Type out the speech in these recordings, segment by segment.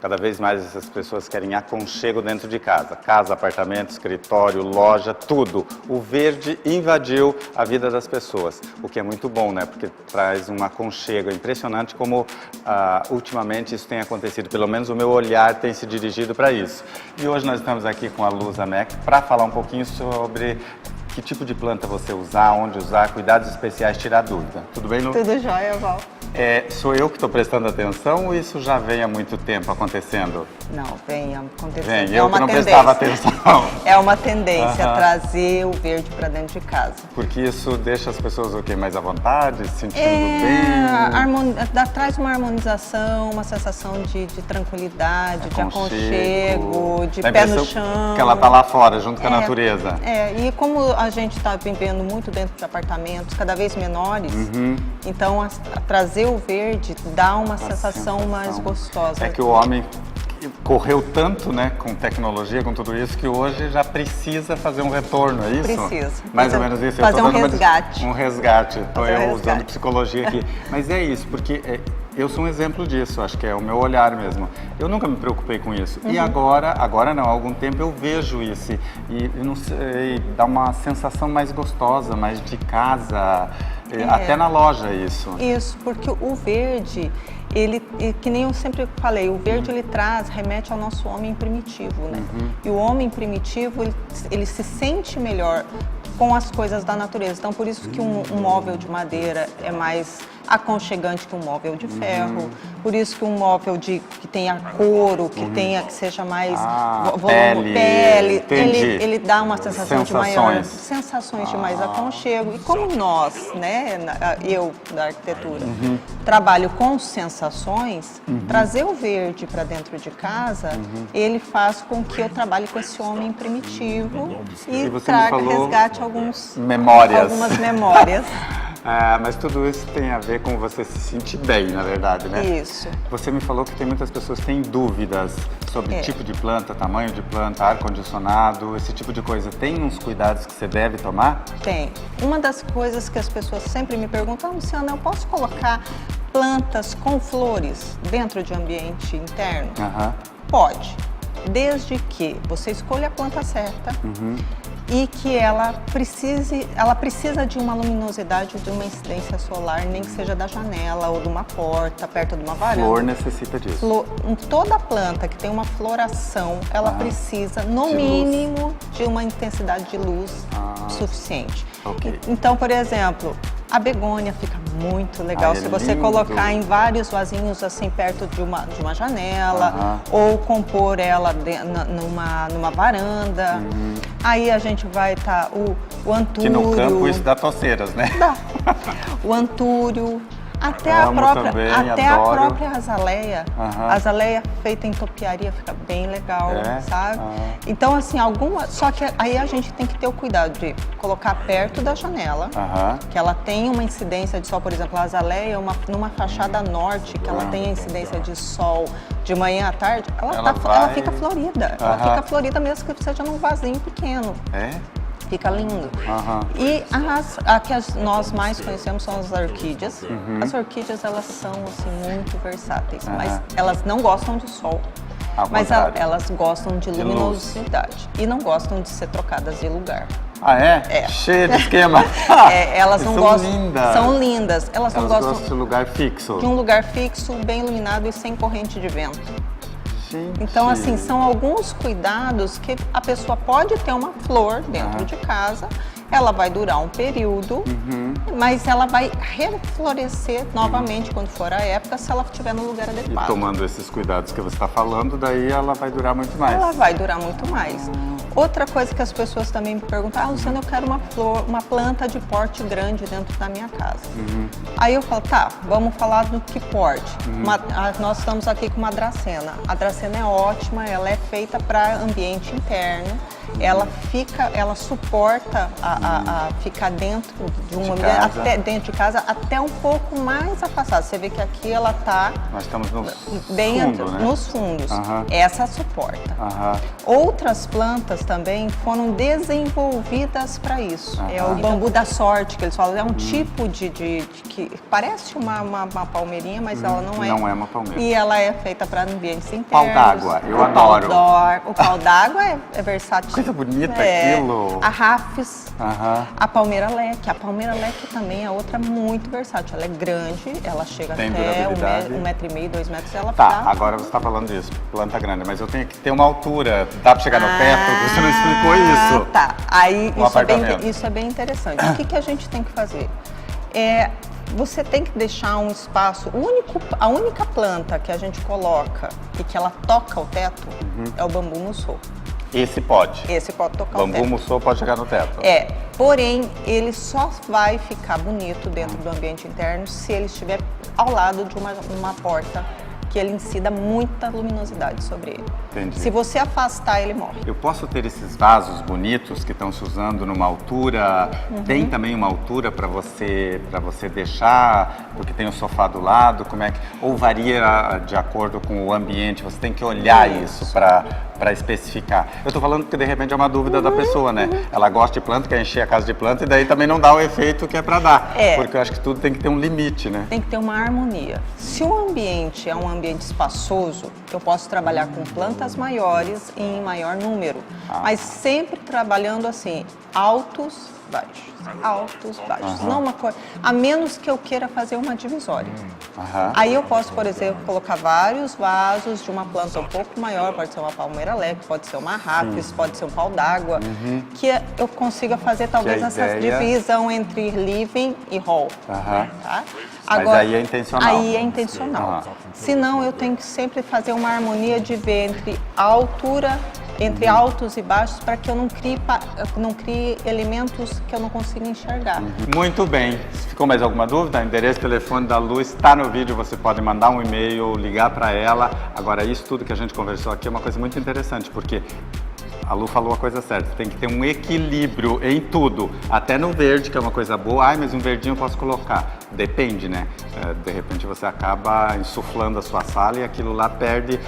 Cada vez mais essas pessoas querem aconchego dentro de casa. Casa, apartamento, escritório, loja, tudo. O verde invadiu a vida das pessoas, o que é muito bom, né? Porque traz um aconchego. É impressionante como ultimamente isso tem acontecido. Pelo menos o meu olhar tem se dirigido para isso. E hoje nós estamos aqui com a Luz Amec para falar um pouquinho sobre que tipo de planta você usar, onde usar, cuidados especiais, tirar dúvida. Tudo bem, Lu? Tudo jóia, Val. Sou eu que estou prestando atenção ou isso já vem há muito tempo acontecendo? Não, vem acontecendo. Vem, eu que não prestava atenção. É uma tendência trazer o verde para dentro de casa. Porque isso deixa as pessoas o quê? Mais à vontade, se sentindo bem? Traz uma harmonização, uma sensação de tranquilidade, de aconchego, de pé no chão. Que ela está lá fora, junto com a natureza. E como a gente está vivendo muito dentro de apartamentos cada vez menores, então trazer o verde dá uma sensação mais gostosa. É que o homem correu tanto, né, com tecnologia, com tudo isso, que hoje já precisa fazer um retorno, é isso? Precisa. Mais ou menos isso. Fazer um resgate. Um resgate. Estou eu usando psicologia aqui. Mas é isso, porque eu sou um exemplo disso, acho que é o meu olhar mesmo. Eu nunca me preocupei com isso. E agora não, há algum tempo eu vejo isso e não sei, dá uma sensação mais gostosa, mais de casa, até na loja isso. Isso, porque o verde, que nem eu sempre falei, o verde ele remete ao nosso homem primitivo, né? E o homem primitivo, ele se sente melhor com as coisas da natureza. Então, por isso que um móvel de madeira é mais aconchegante que um móvel de ferro. Por isso que um móvel que tenha couro, que seja mais pele, ele dá uma sensação de maior sensações de mais aconchego. E como nós, né, eu da arquitetura, trabalho com sensações, trazer o verde para dentro de casa, ele faz com que eu trabalhe com esse homem primitivo e resgate algumas memórias. Mas tudo isso tem a ver com você se sentir bem, na verdade, né? Isso. Você me falou que tem muitas pessoas que têm dúvidas sobre tipo de planta, tamanho de planta, ar-condicionado, esse tipo de coisa. Tem uns cuidados que você deve tomar? Tem. Uma das coisas que as pessoas sempre me perguntam, Luciana, eu posso colocar plantas com flores dentro de um ambiente interno? Pode, desde que você escolha a planta certa e que ela precisa de uma luminosidade, de uma incidência solar, nem que seja da janela ou de uma porta, perto de uma varanda. Flor necessita disso. Toda planta que tem uma floração, ela precisa, no mínimo, de uma intensidade de luz suficiente. Então, por exemplo, a begônia fica muito legal se você colocar em vários vasinhos assim perto de uma janela ou compor ela numa varanda. Aí a gente vai o antúrio. Que no campo isso dá toceiras, né? Dá. O antúrio. Até a própria azaleia. A azaleia feita em topiaria fica bem legal, sabe? Então, assim, só que aí a gente tem que ter o cuidado de colocar perto da janela, que ela tem uma incidência de sol, por exemplo, a azaleia, numa fachada norte, que ela tem a incidência de sol de manhã à tarde, ela fica florida. Ela fica florida mesmo que seja num vasinho pequeno. Fica lindo. E a que nós mais conhecemos são as orquídeas. As orquídeas, elas são assim, muito versáteis, mas elas não gostam de sol. Mas elas gostam de luminosidade e não gostam de ser trocadas de lugar. Cheia de esquema. Elas não gostam. Lindas. São lindas. Elas não gostam de um lugar fixo. De um lugar fixo, bem iluminado e sem corrente de vento. Então, assim, são alguns cuidados que a pessoa pode ter uma flor dentro de casa, ela vai durar um período, mas ela vai reflorescer novamente quando for a época, se ela estiver no lugar adequado. E tomando esses cuidados que você está falando, daí ela vai durar muito mais. Ela vai durar muito mais. Outra coisa que as pessoas também me perguntam, Luciana, eu quero uma planta de porte grande dentro da minha casa. Aí eu falo, vamos falar do que porte. Nós estamos aqui com uma dracena. A dracena é ótima, ela é feita para ambiente interno. Ela suporta a ficar dentro de um ambiente casa. Até dentro de casa, até um pouco mais afastada. Você vê que aqui ela está Nós estamos no bem fundo, né? nos fundos. Aham. Essa suporta. Aham. Outras plantas também foram desenvolvidas para isso. É o bambu da sorte, que eles falam. É um tipo de que parece uma palmeirinha, mas ela não é. Não é uma palmeira. E ela é feita para ambientes internos. Pau d'água, eu O adoro. O pau d'água é versátil. Coisa bonita É. aquilo. A rafis, Aham. a palmeira leque. A palmeira leque também é outra muito versátil. Ela é grande, ela chega Tem até durabilidade. 1,5 m, 2 metros. Ela Tá, dá. agora você está falando disso, planta grande, mas eu tenho que ter uma altura. Dá para chegar no teto? Você não explicou isso. Tá. Aí Um apartamento. isso é bem interessante. O que a gente tem que fazer? Você tem que deixar um espaço. A única planta que a gente coloca e que ela toca o teto é o bambu mussô. Esse pode. Esse pode tocar o Bambu teto. mussô pode chegar no teto. Porém, ele só vai ficar bonito dentro do ambiente interno se ele estiver ao lado de uma porta que ele incida muita luminosidade sobre ele. Entendi. Se você afastar, ele morre. Eu posso ter esses vasos bonitos que estão se usando numa altura, tem também uma altura para você deixar, porque tem o sofá do lado, como é que, ou varia de acordo com o ambiente, você tem que olhar isso para especificar. Eu tô falando porque de repente é uma dúvida da pessoa, né? Ela gosta de planta, quer encher a casa de planta e daí também não dá o efeito que é para dar, porque eu acho que tudo tem que ter um limite, né? Tem que ter uma harmonia. Se o ambiente é um ambiente espaçoso, eu posso trabalhar com plantas maiores e em maior número, mas sempre trabalhando assim, altos, baixos, altos, baixos. Não uma coisa, a menos que eu queira fazer uma divisória. Aí eu posso, por exemplo, colocar vários vasos de uma planta um pouco maior, pode ser uma palmeira leque, pode ser uma rafis, pode ser um pau d'água, que eu consiga fazer talvez essa divisão entre living e hall. Tá? Mas aí é intencional. Aí é intencional. Senão eu tenho que sempre fazer uma harmonia de ver entre a altura, entre altos e baixos, para que eu não crie elementos que eu não consiga enxergar. Muito bem. Se ficou mais alguma dúvida, o endereço, telefone da Lu está no vídeo, você pode mandar um e-mail, ligar para ela. Agora, isso tudo que a gente conversou aqui é uma coisa muito interessante, porque a Lu falou a coisa certa, tem que ter um equilíbrio em tudo, até no verde, que é uma coisa boa. Mas um verdinho eu posso colocar. Depende, né? De repente você acaba insuflando a sua sala e aquilo lá perde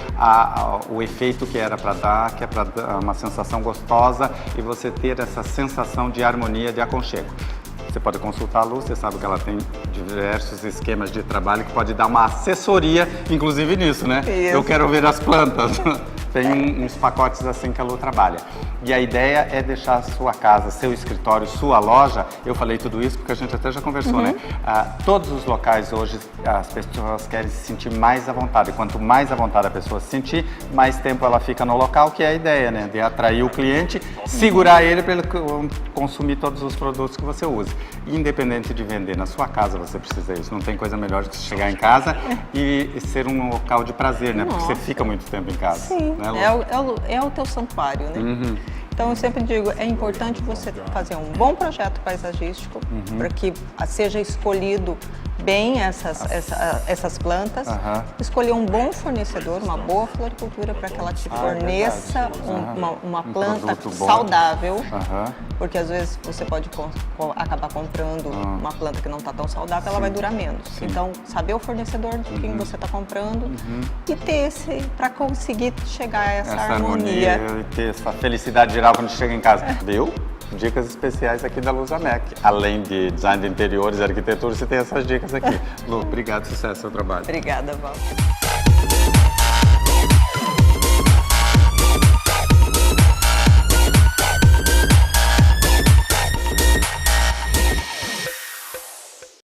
o efeito que era para dar, que é para dar uma sensação gostosa e você ter essa sensação de harmonia, de aconchego. Você pode consultar a Lu, você sabe que ela tem diversos esquemas de trabalho que pode dar uma assessoria, inclusive nisso, né? Isso. Eu quero ver as plantas. Tem uns pacotes assim que a Lu trabalha. E a ideia é deixar a sua casa, seu escritório, sua loja. Eu falei tudo isso porque a gente até já conversou, né? Todos os locais hoje, as pessoas querem se sentir mais à vontade. E quanto mais à vontade a pessoa se sentir, mais tempo ela fica no local, que é a ideia, né? De atrair o cliente, segurar ele para ele consumir todos os produtos que você usa. Independente de vender na sua casa, você precisa disso. Não tem coisa melhor do que chegar em casa e ser um local de prazer, né? Porque você fica muito tempo em casa. Sim, né, Lu? é o teu santuário, né? Então eu sempre digo, é importante você fazer um bom projeto paisagístico para que seja escolhido bem essas plantas, escolher um bom fornecedor, uma boa floricultura para que ela te forneça uma planta saudável, porque às vezes você pode acabar comprando uma planta que não está tão saudável, ela vai durar menos. Então, saber o fornecedor de quem você está comprando e ter esse, para conseguir chegar a essa harmonia. E ter essa felicidade geral quando chega em casa. Viu? Dicas especiais aqui da Lusamec. Além de design de interiores e arquitetura, você tem essas dicas aqui. Lu, obrigado, sucesso no seu trabalho. Obrigada, Val.